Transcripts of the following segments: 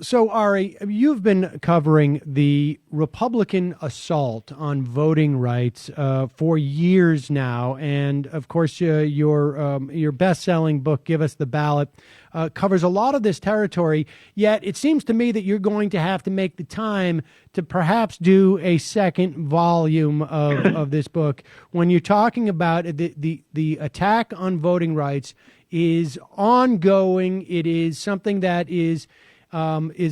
So, Ari, you've been covering the Republican assault on voting rights for years now, and of course, your best-selling book, "Give Us the Ballot," covers a lot of this territory. Yet, it seems to me that you're going to have to make the time to perhaps do a second volume of this book when you're talking about the attack on voting rights is ongoing. It is something that is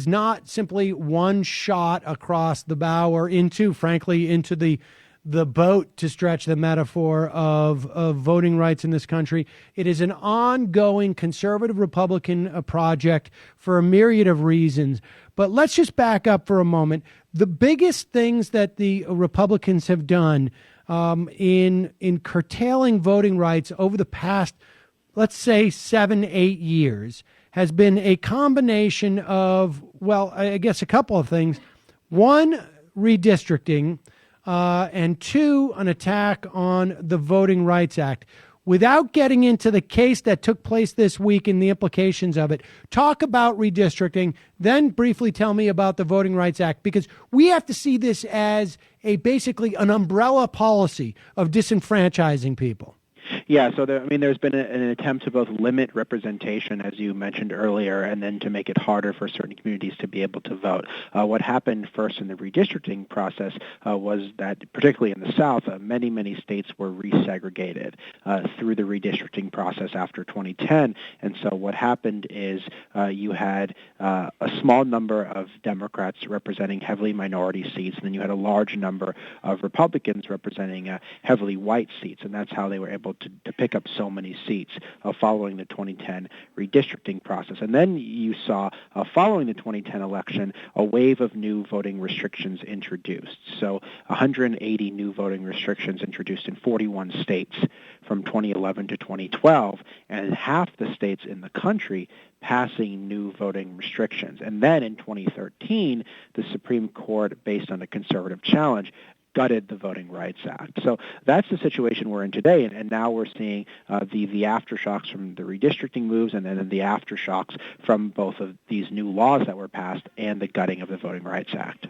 not simply one shot across the bow or into, frankly, into the boat, to stretch the metaphor of voting rights in this country. It is an ongoing conservative Republican project for a myriad of reasons. But let's just back up for a moment. The biggest things that the Republicans have done in curtailing voting rights over the past, let's say, 7, 8 years has been a combination of, well, I guess a couple of things. One, redistricting, and two, an attack on the Voting Rights Act. Without getting into the case that took place this week and the implications of it, talk about redistricting, then briefly tell me about the Voting Rights Act, because we have to see this as basically an umbrella policy of disenfranchising people. Yeah, so there's been an attempt to both limit representation, as you mentioned earlier, and then to make it harder for certain communities to be able to vote. What happened first in the redistricting process was that, particularly in the South, many, many states were resegregated through the redistricting process after 2010. And so what happened is you had a small number of Democrats representing heavily minority seats, and then you had a large number of Republicans representing heavily white seats, and that's how they were able to pick up so many seats following the 2010 redistricting process. And then you saw, following the 2010 election, a wave of new voting restrictions introduced. So 180 new voting restrictions introduced in 41 states from 2011 to 2012, and half the states in the country passing new voting restrictions. And then in 2013, the Supreme Court, based on a conservative challenge, gutted the Voting Rights Act. So that's the situation we're in today, and now we're seeing the aftershocks from the redistricting moves, and then the aftershocks from both of these new laws that were passed and the gutting of the Voting Rights Act.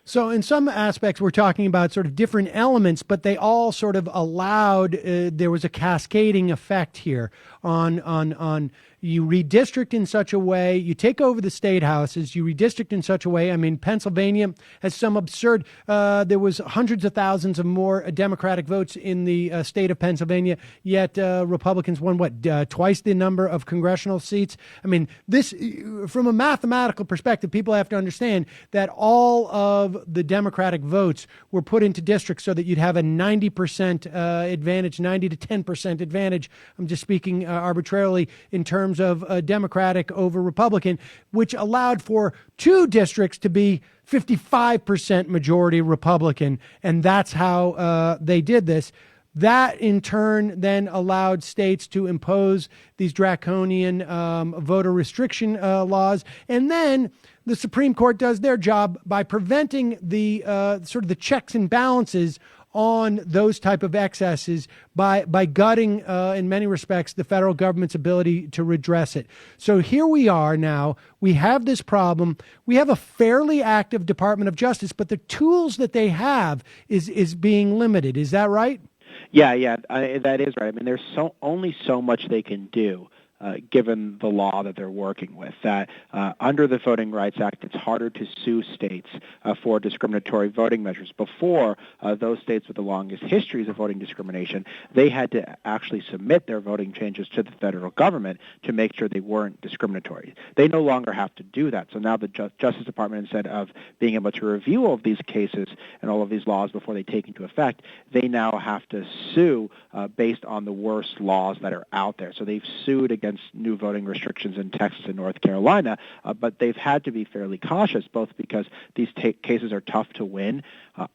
So in some aspects, we're talking about sort of different elements, but they all sort of allowed, there was a cascading effect here on you redistrict in such a way, you take over the state houses, you redistrict in such a way. I mean, Pennsylvania has some absurd, there was hundreds of thousands of more Democratic votes in the state of Pennsylvania, yet Republicans won, twice the number of congressional seats? I mean, this, from a mathematical perspective, people have to understand that all of the Democratic votes were put into districts so that you'd have a 90% advantage, 90 to 10% advantage. I'm just speaking arbitrarily in terms of Democratic over Republican, which allowed for two districts to be 55% majority Republican. And that's how they did this. That, in turn, then allowed states to impose these draconian voter restriction laws. And then the Supreme Court does their job by preventing the sort of the checks and balances on those type of excesses by gutting, in many respects, the federal government's ability to redress it. So here we are now. We have this problem. We have a fairly active Department of Justice, but the tools that they have is being limited. Is that right? Yeah, that is right. I mean, there's only so much they can do. Given the law that they're working with, that under the Voting Rights Act, it's harder to sue states for discriminatory voting measures. Before, those states with the longest histories of voting discrimination, they had to actually submit their voting changes to the federal government to make sure they weren't discriminatory. They no longer have to do that. So now the Justice Department, instead of being able to review all of these cases and all of these laws before they take into effect, they now have to sue based on the worst laws that are out there. So they've sued against new voting restrictions in Texas and North Carolina, but they've had to be fairly cautious, both because these cases are tough to win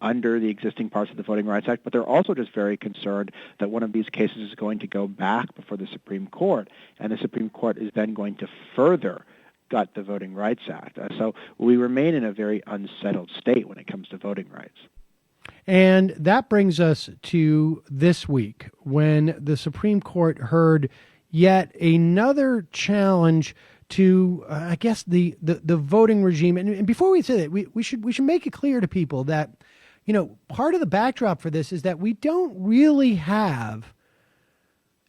under the existing parts of the Voting Rights Act, but they're also just very concerned that one of these cases is going to go back before the Supreme Court, and the Supreme Court is then going to further gut the Voting Rights Act. So we remain in a very unsettled state when it comes to voting rights. And that brings us to this week, when the Supreme Court heard yet another challenge to, I guess, the voting regime. And before we say that, we should make it clear to people that, part of the backdrop for this is that we don't really have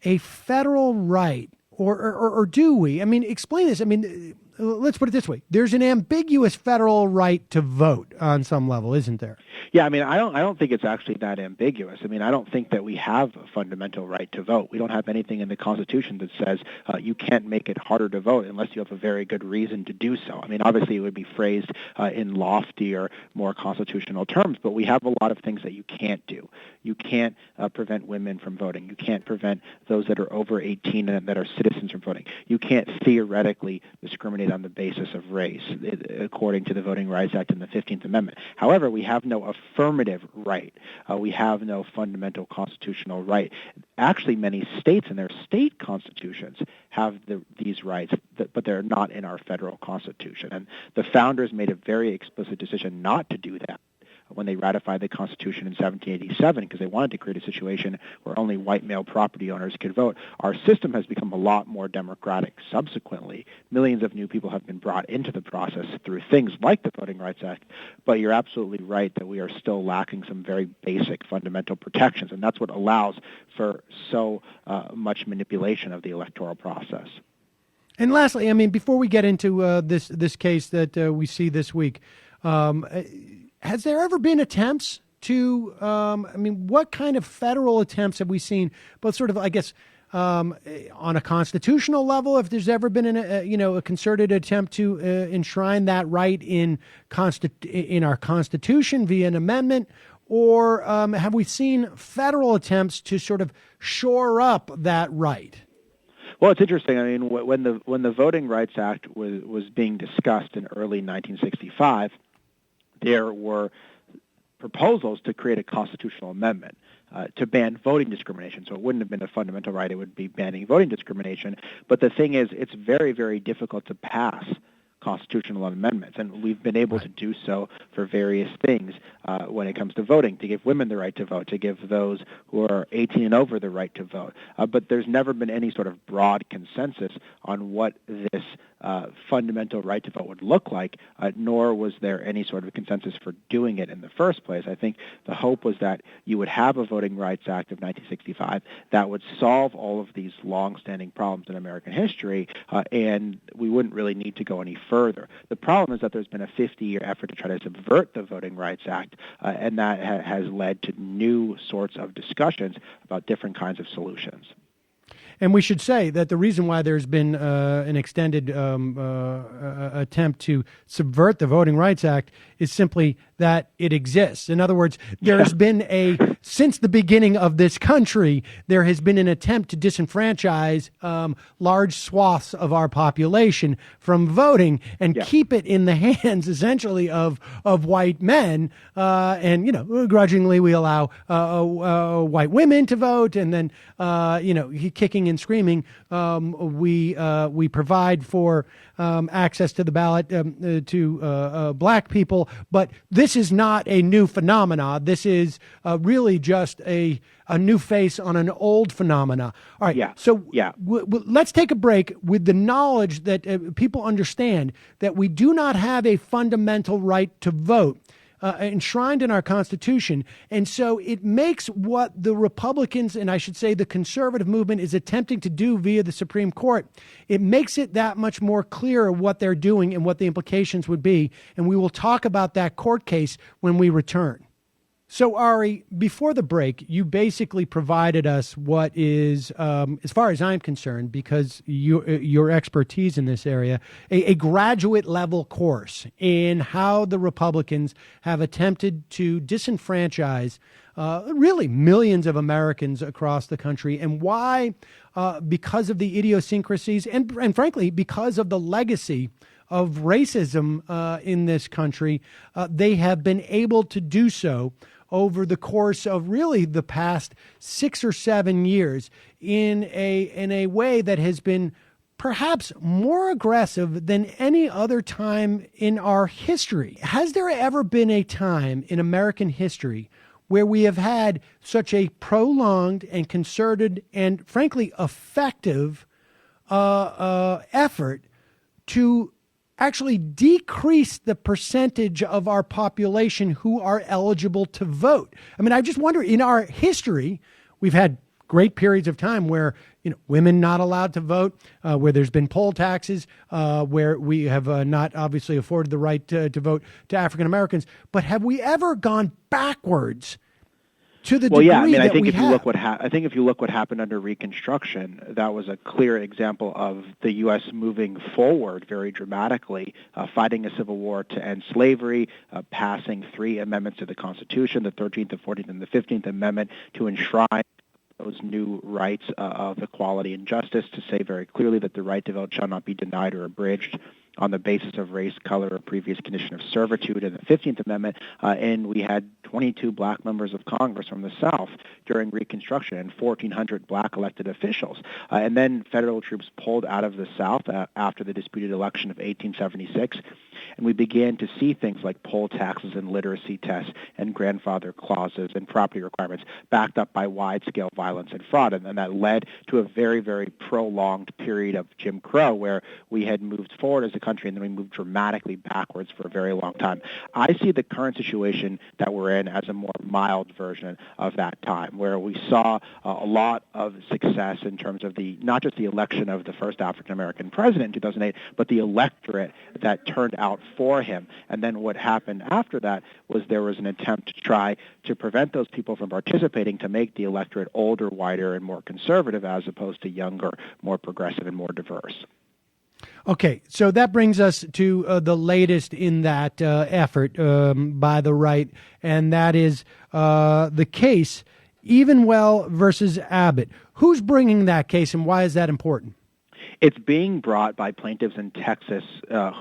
a federal right, or do we? I mean, explain this. I mean, let's put it this way. There's an ambiguous federal right to vote on some level, isn't there? Yeah, I mean, I don't think it's actually that ambiguous. I mean, I don't think that we have a fundamental right to vote. We don't have anything in the Constitution that says you can't make it harder to vote unless you have a very good reason to do so. I mean, obviously it would be phrased in loftier, more constitutional terms, but we have a lot of things that you can't do. You can't prevent women from voting. You can't prevent those that are over 18 and that are citizens from voting. You can't theoretically discriminate on the basis of race, according to the Voting Rights Act and the 15th Amendment. However, we have no affirmative right. We have no fundamental constitutional right. Actually, many states in their state constitutions have these rights, but they're not in our federal constitution. And the founders made a very explicit decision not to do that when they ratified the Constitution in 1787, because they wanted to create a situation where only white male property owners could vote. Our system has become a lot more democratic subsequently. Millions of new people have been brought into the process through things like the Voting Rights Act, but you're absolutely right that we are still lacking some very basic fundamental protections, and that's what allows for so much manipulation of the electoral process. And lastly, I mean, before we get into this case that we see this week, has there ever been attempts to, what kind of federal attempts have we seen, both sort of, I guess, on a constitutional level, if there's ever been a concerted attempt to enshrine that right in our Constitution via an amendment, or have we seen federal attempts to sort of shore up that right? Well, it's interesting. I mean, when the Voting Rights Act was being discussed in early 1965, there were proposals to create a constitutional amendment to ban voting discrimination. So it wouldn't have been a fundamental right. It would be banning voting discrimination. But the thing is, it's very, very difficult to pass constitutional amendments, and we've been able to do so for various things when it comes to voting, to give women the right to vote, to give those who are 18 and over the right to vote. But there's never been any sort of broad consensus on what this fundamental right to vote would look like, nor was there any sort of consensus for doing it in the first place. I think the hope was that you would have a Voting Rights Act of 1965 that would solve all of these long-standing problems in American history, and we wouldn't really need to go any further. The problem is that there's been a 50-year effort to try to subvert the Voting Rights Act, and that has led to new sorts of discussions about different kinds of solutions. And we should say that the reason why there's been an extended attempt to subvert the Voting Rights Act is simply that it exists. In other words, there's been since the beginning of this country, there has been an attempt to disenfranchise large swaths of our population from voting and keep it in the hands, essentially, of white men. And, grudgingly, we allow white women to vote. And then, kicking and screaming, we provide for access to the ballot to black people. But this is not a new phenomena. This is really just a new face on an old phenomena. All right. Yeah. So let's take a break with the knowledge that people understand that we do not have a fundamental right to vote enshrined in our Constitution. And so it makes what the Republicans, and I should say the conservative movement, is attempting to do via the Supreme Court, it makes it that much more clear what they're doing and what the implications would be. And we will talk about that court case when we return. So, Ari, before the break, you basically provided us what is, as far as I'm concerned, because your expertise in this area, a graduate level course in how the Republicans have attempted to disenfranchise really millions of Americans across the country, and why, because of the idiosyncrasies and frankly, because of the legacy of racism in this country, they have been able to do so over the course of really the past 6 or 7 years in a way that has been perhaps more aggressive than any other time in our history. Has there ever been a time in American history where we have had such a prolonged and concerted and frankly effective effort to actually decrease the percentage of our population who are eligible to vote. I mean, I just wonder, in our history, we've had great periods of time where women not allowed to vote, where there's been poll taxes, where we have not obviously afforded the right to vote to African Americans. But have we ever gone backwards to the degree I that think we if have? you look I think if you look what happened under Reconstruction, that was a clear example of the U.S. moving forward very dramatically, fighting a civil war to end slavery, passing 3 amendments to the Constitution, the 13th, the 14th, and the 15th Amendment, to enshrine those new rights of equality and justice, to say very clearly that the right to vote shall not be denied or abridged on the basis of race, color, or previous condition of servitude in the 15th Amendment, and we had 22 black members of Congress from the South during Reconstruction and 1,400 black elected officials. And then federal troops pulled out of the South after the disputed election of 1876, and we began to see things like poll taxes and literacy tests and grandfather clauses and property requirements backed up by wide-scale violence and fraud, and that led to a very, very prolonged period of Jim Crow, where we had moved forward as a country and then we moved dramatically backwards for a very long time. I see the current situation that we're in as a more mild version of that time, where we saw a lot of success in terms of not just the election of the first African-American president in 2008, but the electorate that turned out for him. And then what happened after that was there was an attempt to try to prevent those people from participating, to make the electorate older, whiter, and more conservative, as opposed to younger, more progressive, and more diverse. Okay, so that brings us to the latest in that effort by the right, and that is the case Evenwell versus Abbott. Who's bringing that case, and why is that important? It's being brought by plaintiffs in Texas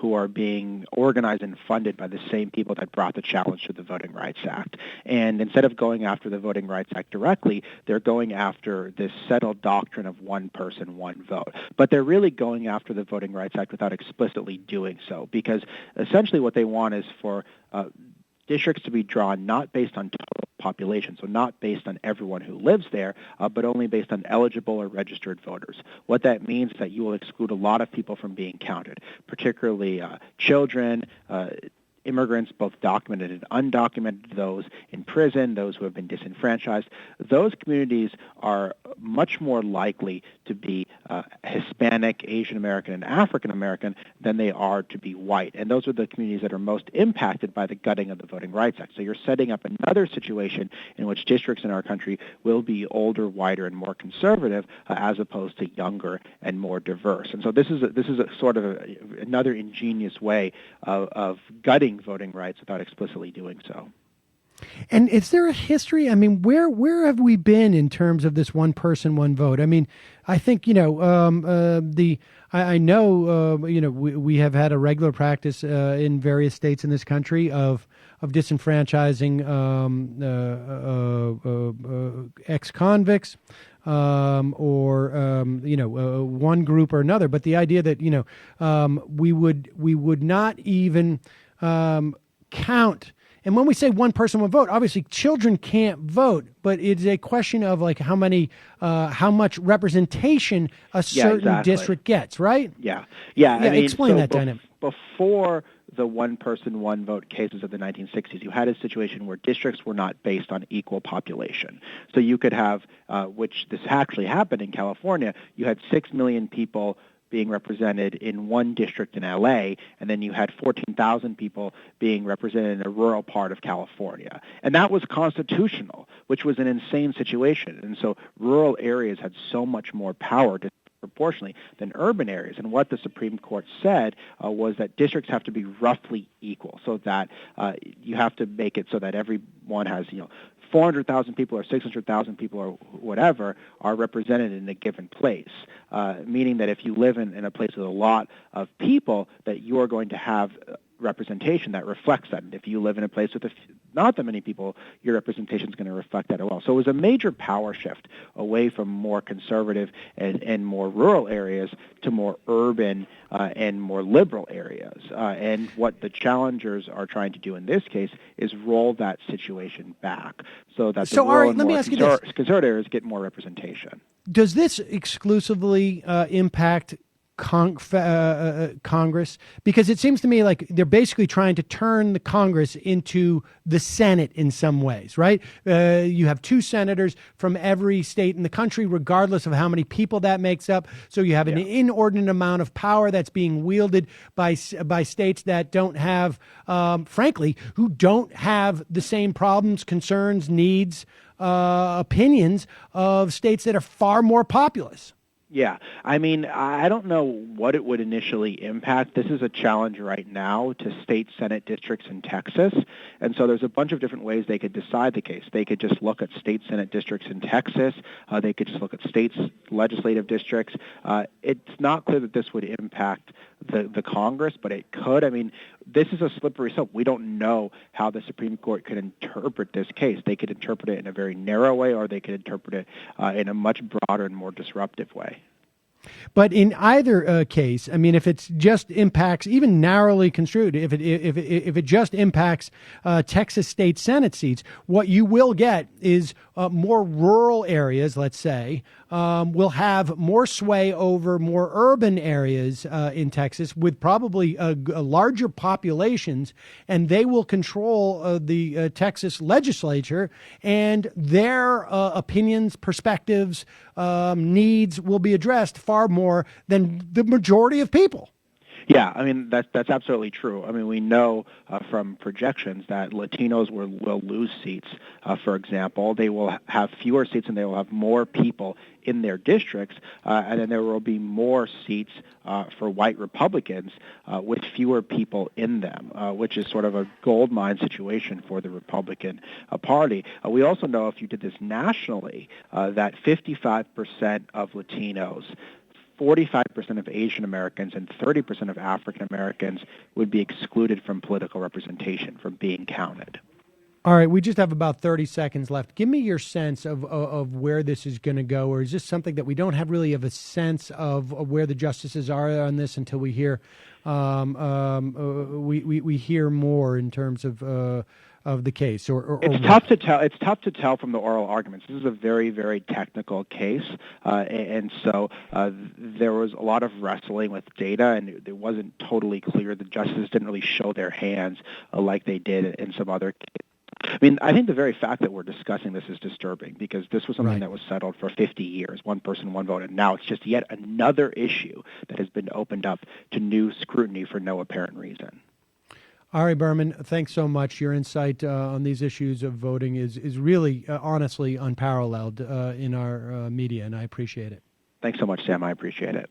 who are being organized and funded by the same people that brought the challenge to the Voting Rights Act. And instead of going after the Voting Rights Act directly, they're going after this settled doctrine of one person, one vote. But they're really going after the Voting Rights Act without explicitly doing so, because essentially what they want is for districts to be drawn not based on total population, so not based on everyone who lives there, but only based on eligible or registered voters. What that means is that you will exclude a lot of people from being counted, particularly children, immigrants, both documented and undocumented, those in prison, those who have been disenfranchised. Those communities are much more likely to be Hispanic, Asian American, and African American than they are to be white. And those are the communities that are most impacted by the gutting of the Voting Rights Act. So you're setting up another situation in which districts in our country will be older, whiter, and more conservative, as opposed to younger and more diverse. And so this is a sort of another ingenious way of gutting voting rights without explicitly doing so. And is there a history? I mean, where have we been in terms of this one person, one vote? I mean, I think I know we have had a regular practice in various states in this country of disenfranchising ex-convicts. One group or another, but the idea that we would not even count. And when we say one person, one vote, obviously children can't vote, but it's a question of like how much representation a certain district gets, right? Yeah. I mean, explain that dynamic. Before the one person, one vote cases of the 1960s, you had a situation where districts were not based on equal population. So you could have, which this actually happened in California, you had 6 million people being represented in one district in LA, and then you had 14,000 people being represented in a rural part of California. And that was constitutional, which was an insane situation. And so rural areas had so much more power disproportionately than urban areas. And what the Supreme Court said was that districts have to be roughly equal, so that you have to make it so that everyone has, 400,000 people or 600,000 people or whatever are represented in a given place, meaning that if you live in a place with a lot of people, that you are going to have representation that reflects that. And if you live in a place with not that many people, your representation is going to reflect that as well. So it was a major power shift away from more conservative and more rural areas to more urban and more liberal areas. And what the challengers are trying to do in this case is roll that situation back so that the rural and more conservative areas get more representation. Does this exclusively impact Congress? Because it seems to me like they're basically trying to turn the Congress into the Senate in some ways, right? You have two senators from every state in the country, regardless of how many people that makes up. So you have an inordinate amount of power that's being wielded by states that don't have, frankly, who don't have the same problems, concerns, needs, opinions of states that are far more populous. Yeah, I mean, I don't know what it would initially impact. This is a challenge right now to state Senate districts in Texas, and so there's a bunch of different ways they could decide the case. They could just look at state Senate districts in Texas. They could just look at states' legislative districts. It's not clear that this would impact the Congress, but it could. I mean, this is a slippery slope. We don't know how the Supreme Court could interpret this case. They could interpret it in a very narrow way, or they could interpret it in a much broader and more disruptive way. But in either case, I mean, if it just impacts, even narrowly construed, if it just impacts Texas state Senate seats, what you will get is more rural areas, let's say, will have more sway over more urban areas in Texas with probably larger populations, and they will control the Texas legislature, and their opinions, perspectives, needs will be addressed far more than the majority of people. Yeah, I mean, that's absolutely true. I mean, we know from projections that Latinos will lose seats, for example. They will have fewer seats and they will have more people in their districts, and then there will be more seats for white Republicans with fewer people in them, which is sort of a gold mine situation for the Republican Party. We also know, if you did this nationally, that 55% of Latinos, 45% of Asian Americans, and 30% of African Americans would be excluded from political representation, from being counted. All right, we just have about 30 seconds left. Give me your sense of where this is going to go, or is this something that we don't have really of a sense of where the justices are on this until we hear we hear more in terms of the case? It's tough to tell. It's tough to tell from the oral arguments. This is a very, very technical case, and so there was a lot of wrestling with data, and it wasn't totally clear. The justices didn't really show their hands like they did in some other cases. I mean, I think the very fact that we're discussing this is disturbing, because this was something that was settled for 50 years, one person, one vote, and now it's just yet another issue that has been opened up to new scrutiny for no apparent reason. Ari Berman, thanks so much. Your insight on these issues of voting is really, honestly, unparalleled in our media, and I appreciate it. Thanks so much, Sam. I appreciate it.